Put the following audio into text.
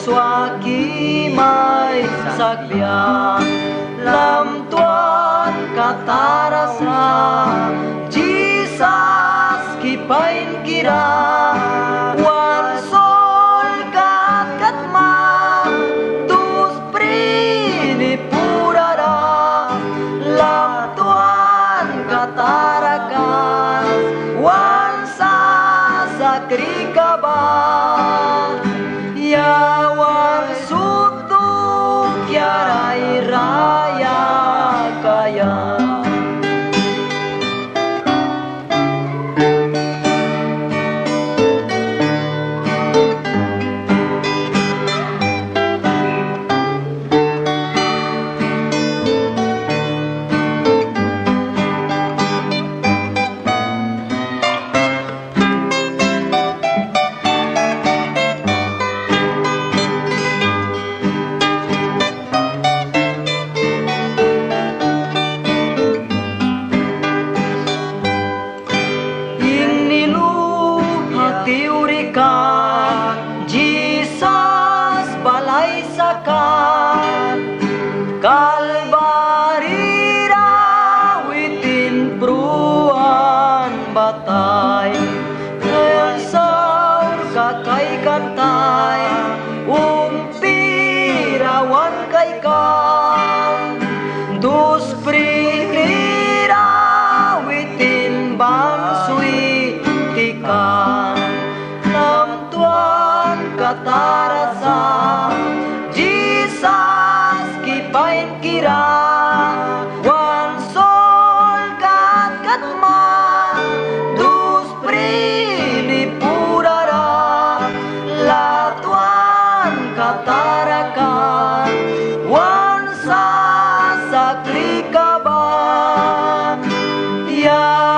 swaki may sagbiang lam tuan katarasa Jesus kipain kira wan sol kat katma tus prini purada lam tuan katarakan wan sa sakri kaban yawan sutu kiarai raya kaya. Tiurikan Jesus balay sakan Kalbari rawitin pruan batay Kelsaur kakay kantay umpirawan kay kan dus prini rawitin bangsui tikan katarasa Jesus kipain kira wan sol kat katma dus prini purara latuan katarakan wan sa sakri kaban ya